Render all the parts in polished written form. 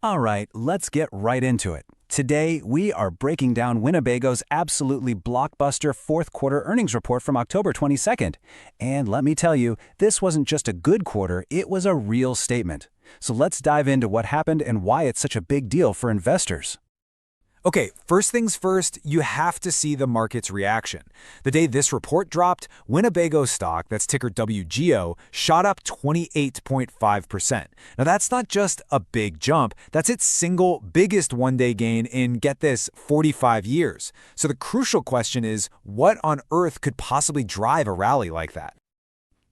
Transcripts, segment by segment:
All right, let's get right into it. Today, we are breaking down Winnebago's absolutely blockbuster fourth quarter earnings report from October 22nd. And let me tell you, this wasn't just a good quarter, it was a real statement. So let's dive into what happened and why it's such a big deal for investors. Okay, first things first, you have to see the market's reaction. The day this report dropped, Winnebago stock, that's ticker WGO, shot up 28.5%. Now that's not just a big jump, that's its single biggest one-day gain in, get this, 45 years. So the crucial question is, what on earth could possibly drive a rally like that?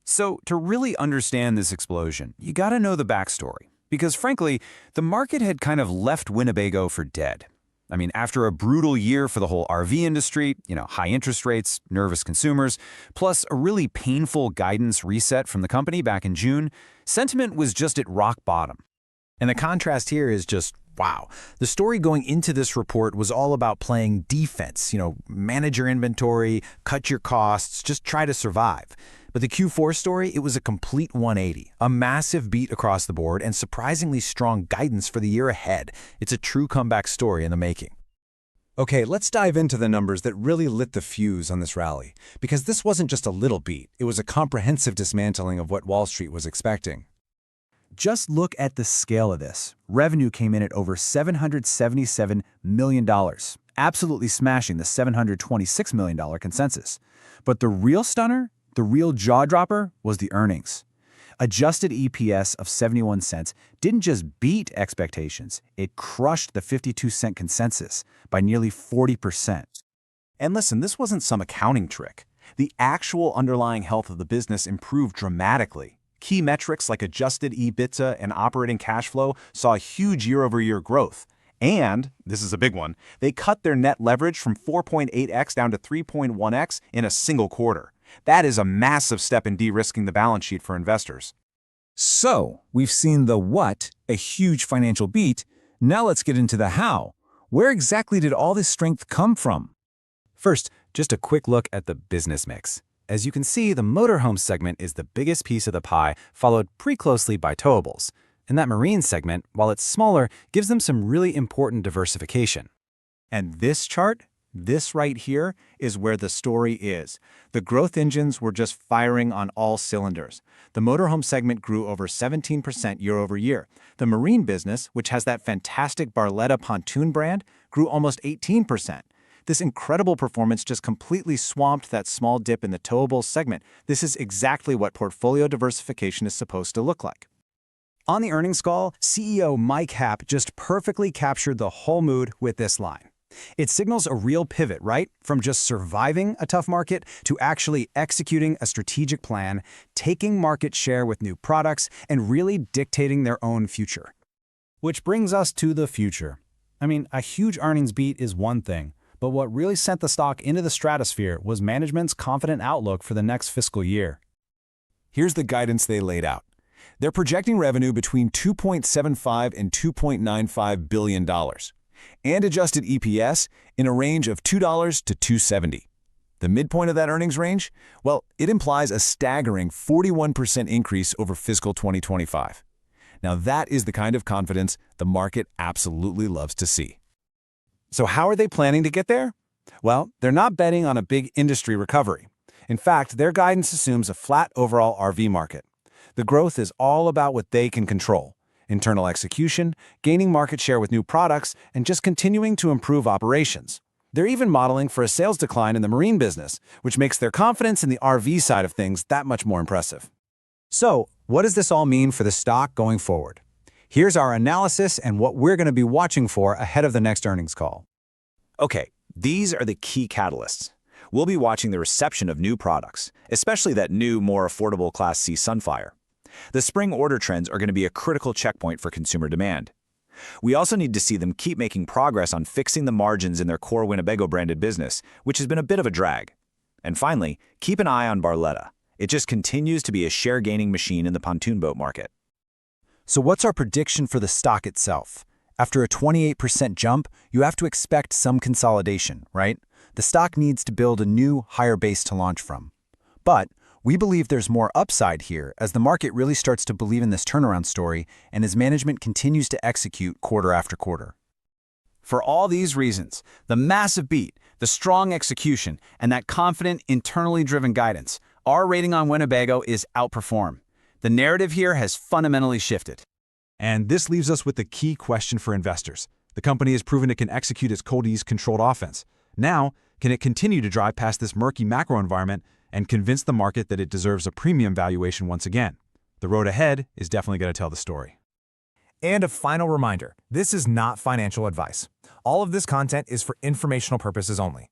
So, to really understand this explosion, you gotta know the backstory. Because frankly, the market had kind of left Winnebago for dead. I mean, after a brutal year for the whole RV industry, high interest rates, nervous consumers, plus a really painful guidance reset from the company back in June, sentiment was just at rock bottom. And the contrast here is just, wow. The story going into this report was all about playing defense, manage your inventory, cut your costs, just try to survive. But the Q4 story, it was a complete 180, a massive beat across the board and surprisingly strong guidance for the year ahead. It's a true comeback story in the making. Okay, let's dive into the numbers that really lit the fuse on this rally, because this wasn't just a little beat, it was a comprehensive dismantling of what Wall Street was expecting. Just look at the scale of this. Revenue came in at over $777 million, absolutely smashing the $726 million consensus. But the real stunner? The real jaw-dropper was the earnings. Adjusted EPS of 71 cents didn't just beat expectations, it crushed the 52-cent consensus by nearly 40%. And listen, this wasn't some accounting trick. The actual underlying health of the business improved dramatically. Key metrics like adjusted EBITDA and operating cash flow saw a huge year-over-year growth. And, this is a big one, they cut their net leverage from 4.8x down to 3.1x in a single quarter. That is a massive step in de-risking the balance sheet for investors. So, we've seen the what, a huge financial beat. Now let's get into the how. Where exactly did all this strength come from? First, just a quick look at the business mix. As you can see, the motorhome segment is the biggest piece of the pie, followed pretty closely by towables. And that marine segment, while it's smaller, gives them some really important diversification. And this chart? This right here is where the story is. The growth engines were just firing on all cylinders. The motorhome segment grew over 17% year over year. The marine business, which has that fantastic Barletta pontoon brand, grew almost 18%. This incredible performance just completely swamped that small dip in the towables segment. This is exactly what portfolio diversification is supposed to look like. On the earnings call, CEO Mike Happe just perfectly captured the whole mood with this line. It signals a real pivot, right? From just surviving a tough market to actually executing a strategic plan, taking market share with new products, and really dictating their own future. Which brings us to the future. I mean, a huge earnings beat is one thing, but what really sent the stock into the stratosphere was management's confident outlook for the next fiscal year. Here's the guidance they laid out. They're projecting revenue between $2.75 and $2.95 billion. And adjusted EPS in a range of $2 to $2.70. The midpoint of that earnings range? Well, it implies a staggering 41% increase over fiscal 2025. Now that is the kind of confidence the market absolutely loves to see. So how are they planning to get there? Well, they're not betting on a big industry recovery. In fact, their guidance assumes a flat overall RV market. The growth is all about what they can control. Internal execution, gaining market share with new products, and just continuing to improve operations. They're even modeling for a sales decline in the marine business, which makes their confidence in the RV side of things that much more impressive. So, what does this all mean for the stock going forward? Here's our analysis and what we're going to be watching for ahead of the next earnings call. Okay, these are the key catalysts. We'll be watching the reception of new products, especially that new, more affordable Class C Sunfire. The spring order trends are going to be a critical checkpoint for consumer demand. We also need to see them keep making progress on fixing the margins in their core Winnebago branded business, which has been a bit of a drag. And finally, keep an eye on Barletta. It just continues to be a share-gaining machine in the pontoon boat market. So what's our prediction for the stock itself? After a 28% jump, you have to expect some consolidation, right? The stock needs to build a new, higher base to launch from. But We believe there's more upside here as the market really starts to believe in this turnaround story and as management continues to execute quarter after quarter. For all these reasons, the massive beat, the strong execution, and that confident, internally driven guidance, our rating on Winnebago is outperform. The narrative here has fundamentally shifted. And this leaves us with the key question for investors. The company has proven it can execute its controlled offense. Now, can it continue to drive past this murky macro environment and convince the market that it deserves a premium valuation once again? The road ahead is definitely going to tell the story. And a final reminder, this is not financial advice. All of this content is for informational purposes only.